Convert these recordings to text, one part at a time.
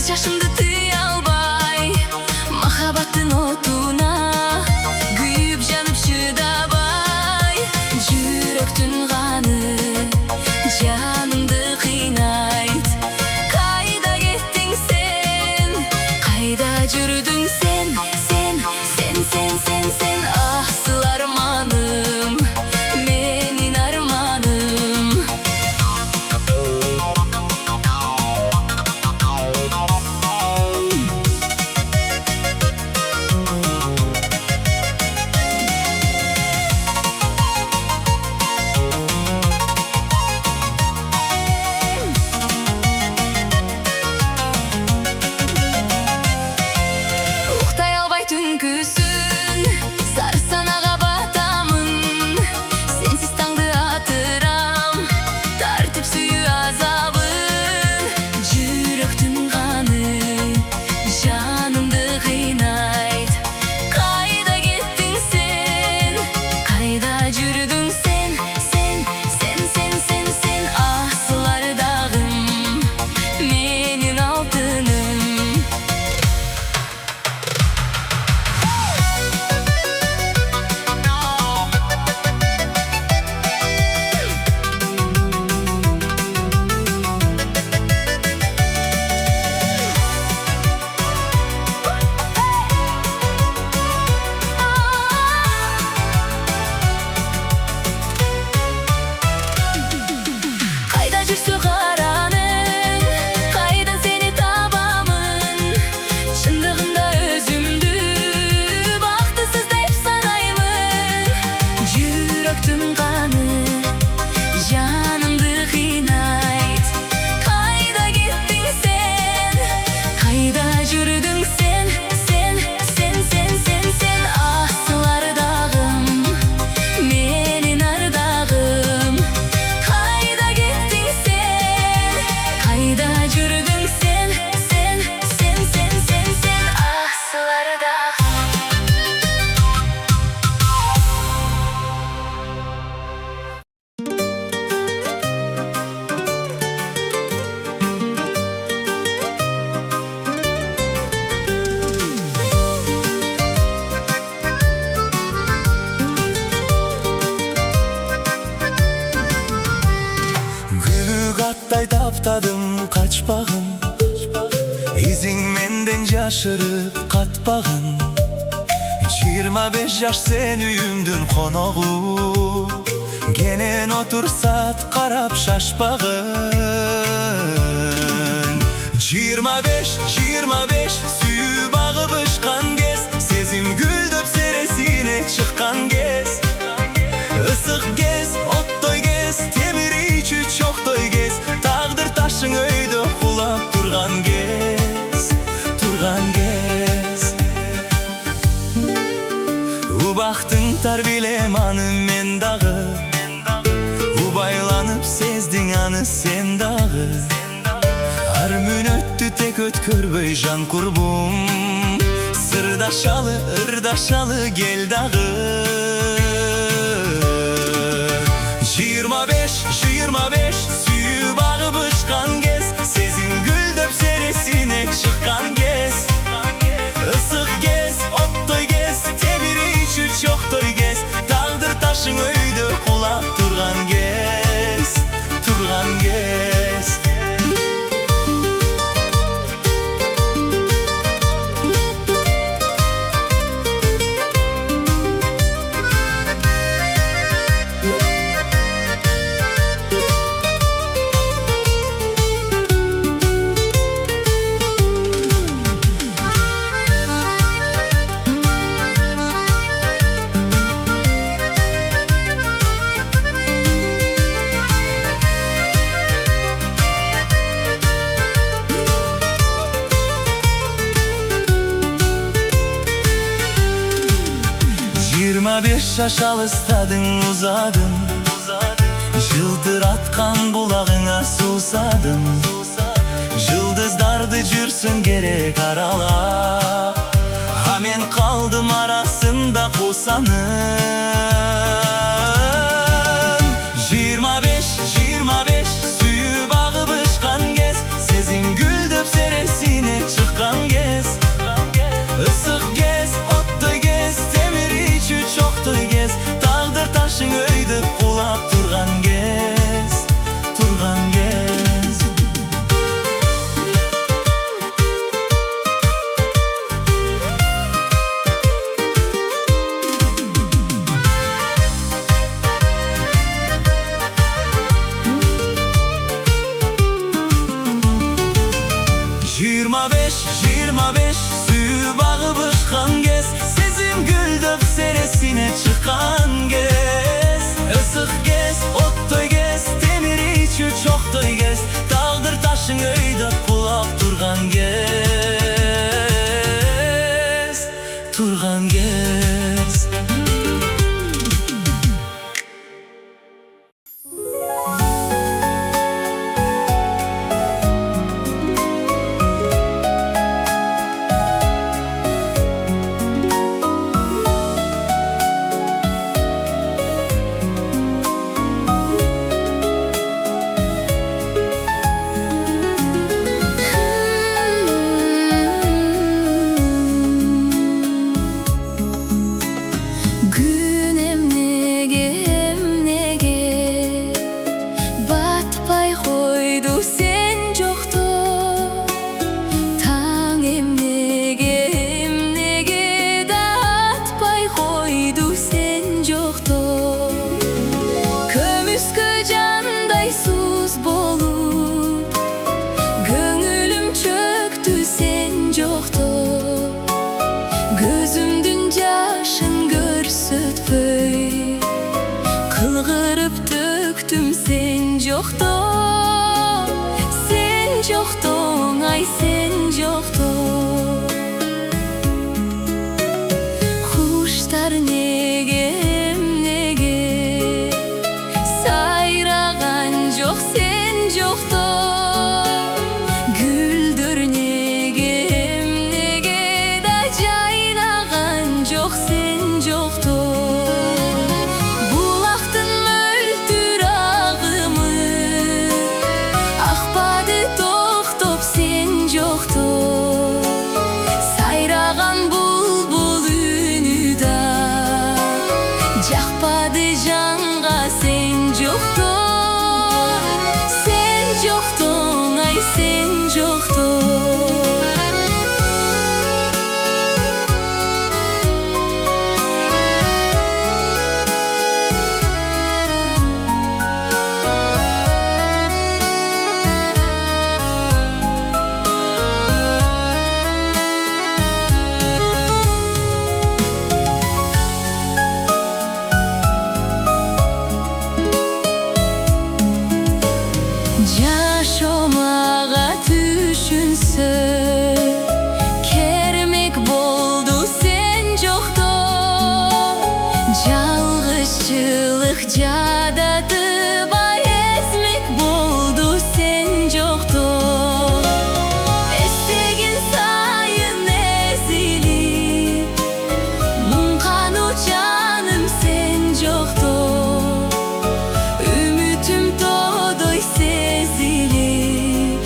Göz yaşımdı tüy albay Mahabattın otuna Güyüp janıp şıdabay Jüröktün kanı Canımdı kıynayt Kayda gittin sen Kayda jürdün sen Sen ahsıl armanım Menin armanım Uhtay albay tünküsün Sarsanağa batamın Sensiz tаңды atıram Tartip suyu azabın Jüröktün kanı Canımdı kıynayt Kayda gittin sen Kayda jürdün sen Ahsılar dağım Menin altınım Kayda жүрсі қараның Kayda seni табамын Шындығында өзімді Бақтысыз деп санаймын Жүрөктің қаны Жанымды қинайт Kayda gittin sen Kayda жүрдің sen Ahсылар дағым Менин ардағым Kayda gittin sen Kayda jürdün sen Ahsılar dağım Gülük atтай таптадым kaçpağın İzin menden yaşırıp katpağın 25 yaş sen üyümdün konoğu Genen otursat karap şaşpağın 25 süyü bağı bışkan gez Sezim güldöp seresine çıkkan gez Isık gez, ottoy gez Temiri içü çoktoy gez Tağdır taşın öyde kulap turgan gez Ubaktın tarbilemanı men dağı Ubaylanıp sezdin anı sen dağı Armün öttü tek ötkörбөй jan kurbum Sırdaşalı, ırdaşalı gel dağı 25 süyü bağı bışkan gez Sezin güldöp seresine çıkkan gez Isık gez, ottoy gez Temiri içü çoktoy gez Tağdır taşın öyde kulap turgan gez Beş yaş alыстadın uzadın Жылтыратқан bulağına susadım Yıldızlardı jürsün gerek aralap Ha men kaldım arasında kusanın 25 süyü bağı bışkan gez Sezin güldöp seresine geçiyor çok da gez. Dağdır taşın öyde kulak turgan gez. Turgan gez. Gün emnege batpay koydu sen jokto. Taң emnege datpay koydu sen jokto. Kömüskö jандай suz bolup көңүлүм чөктү sen jokto. Gözümdün yaşın görсөтпөй кылгырып төктүм sen жокто. Sen жоктоң ай sen жокто. Куштар неге сайраган жок sen жокто. Гүлдөр неге да жайнаган жок sen жокто. Булактын мөлтүр агымы акпады токтоп sen жокто. Сайраган булбул үнү да жакпады жанга sen жокто. Sen жоктоң ай sen жокто. Жашомага түшүнсө кермек болду sen жокто. Жалгызчылык жадатып эзмек болду sen жокто. Эстеген сайын эзилип муңкануу жаным sen жокто. Үмүтүм тодой сезилип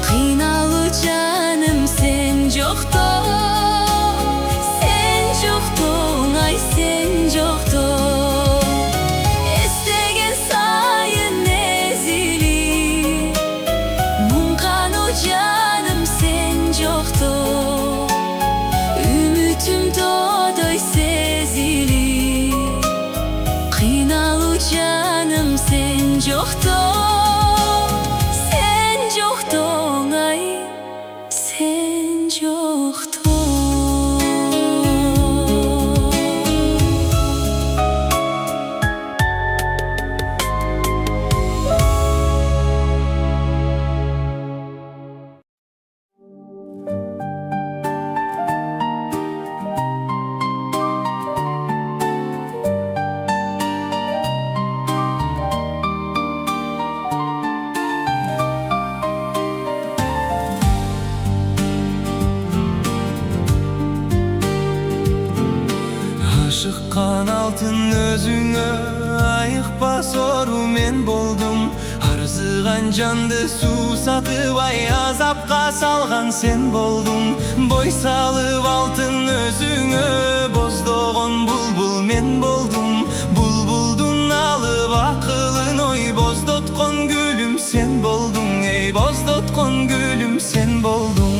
кыйналуу жаным sen жокто. Sen жоктоң ай sen жокто. Эстеген сайын эзилип муңкануу жаным sen жокто. Үмүтүм тодой сезилип кыйналуу жаным sen жокто. Sen жоктоң ай sen жокто. Ашыққан алтын өзіңе айықпа сору мен болдым. Арзыған жанды сусатып азапқа салған sen болдың. Бой салып алтын өзіңе боздогон бұлбұл мен болдым. Бұлбұлдың алып ақылын ой боздоткон гүлім sen болдың. Ей боздоткон гүлім sen болдың.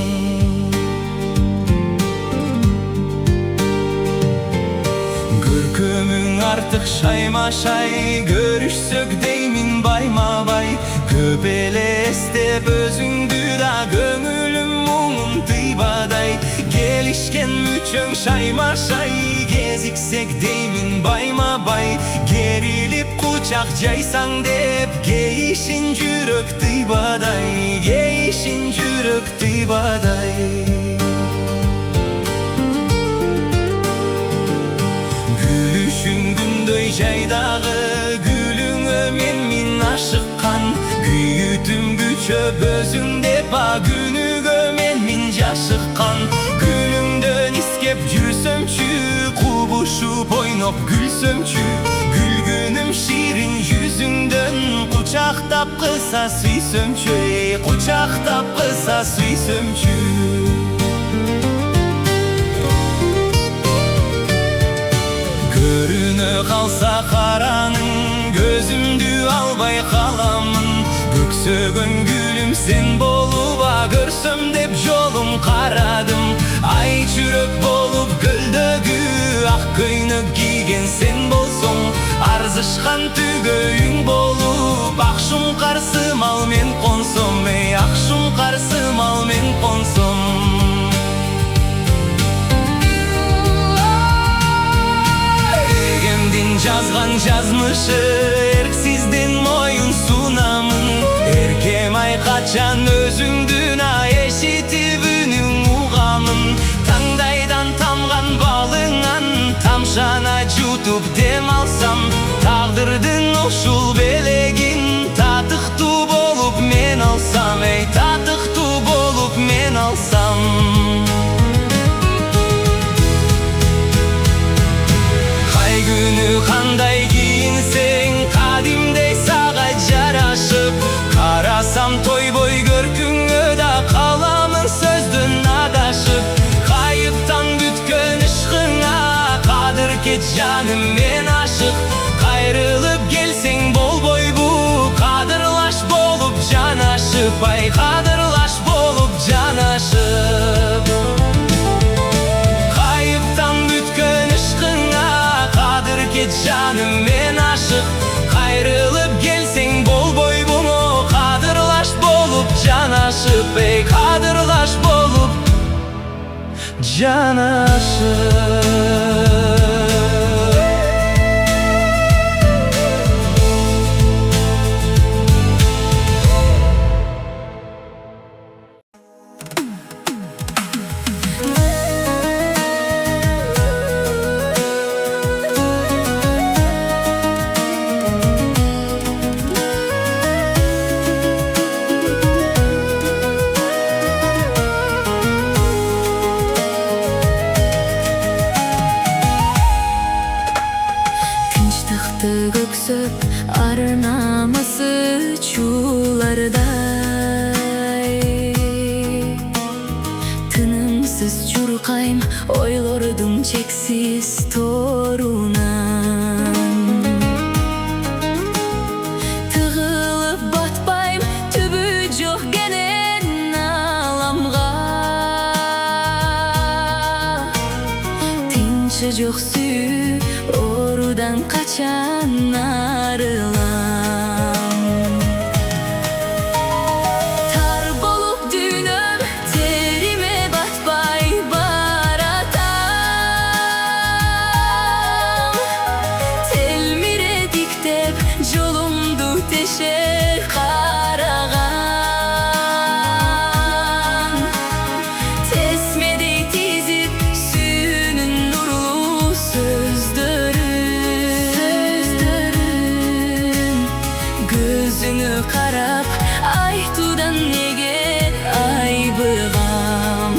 Көркөмүң артык шайма-шай, көрүшсөк деймин байма-бай. Көп эле эстеп өзүңдү да көңүлүм муңун тыйбадай. Келишкен мүчөң шайма-шай, кезиксек деймин байма-бай. Керилип кучак жайсаң деп Geyişin жүрөк тыйбадай, geyişin жүрөк тыйбадай. Gülüşün gündöy жайдагы, gülüңө мен ашыккан. Күйүтүм күчөп өзүңде ба, күнүгө мен жашыккан. Гүлүңдөн искеп жүрсөмчү, кубушуп ойноп күлсөмчү. Gülgünüm şirin yüzünden, kucaktap kısa süysömçü, kucaktap kısa süysömçü. Görüne kalsa karanın, gözümdü albay kalamın. Göksөгөн gülüm sen boluba, görsöm dep жолум карадым. Ай жүрөк болуп көлдөгү, ак көйнөк кийген sen болсоң. Арзышкан түгөйүң болуп, ак шуңкар сымал мен консом. Эй, ак шуңкар сымал мен консом. Эгемдин жазган жазмышы, эрксизден моюн сунамын. Эркем ай качан өзүңдүн эшитип үнүң угамын. Таңдайдан тамган балыңан тамшана жутуп дем алсам. Тагдырдын ушул белегин татыктуу болуп мен алсам. Эй, татыктуу болуп мен алсам. Кай күнү кандай кийинсең, кадимдей сага жарашып. Карасам тойбой көркүңө да каламын сөздөн адашып. Кайыптан бүткөн ишкыңа кадыр кет жаным мен ашык. Кайрылып келсең болбойбу, кадырлаш болуп жанашып. Ай, кадырлаш болуп жанашып. Кайыптан бүткөн ишкыңа кадыр кет жаным мен ашык. Кайрылып келсең болбойбу, кадырлаш болуп жанашып. Эй, кадырлаш болуп жанашып. Көксөп ар намысы чуулардай, тынымсыз чуркайм ойлордун чексиз торунан. Тыгылып батпайм түбү жок кенен аламга. Тынчы жок сүйүү орудан качан арылам. Тар болуп дүйнөм, териме батпай баратам. Телмире диктеп жолумду тешеп караган. Тесмедей тизип сүүнүн нурлуу сөздөрүн. Gözüňe karap aytudan nege aybıgam.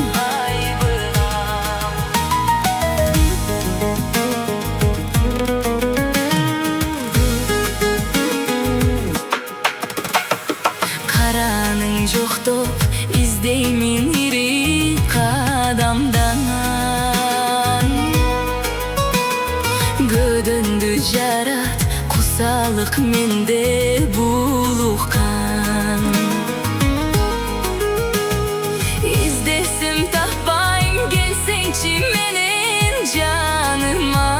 Karanın joktop izdeymin iri kadamdan. Gödöndü jarat кусалык менде булуккан. Издесем таппайм, келсеңчи менин жаныма.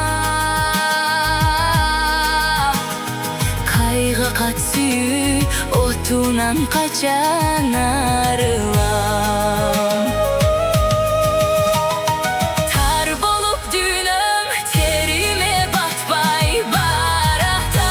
Кайгы кат сүйүү отунан качан арылам. Тар болуп дүйнөм, териме батпай баратам.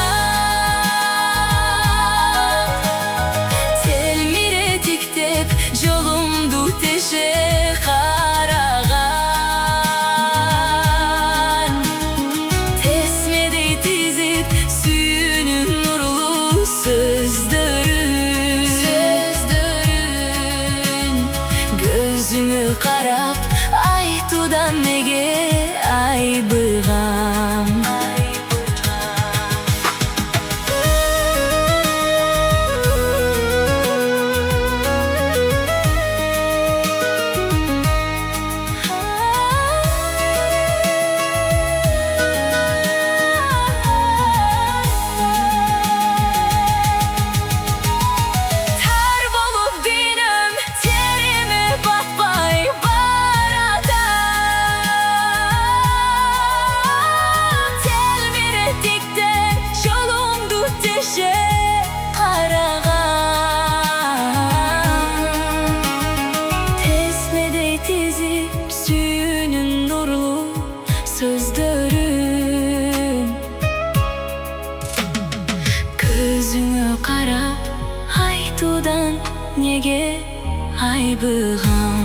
karap aytudan nege aybıgam. Süyünün nurlu sözlerin Gözüme karap aytudan nege aybıgam.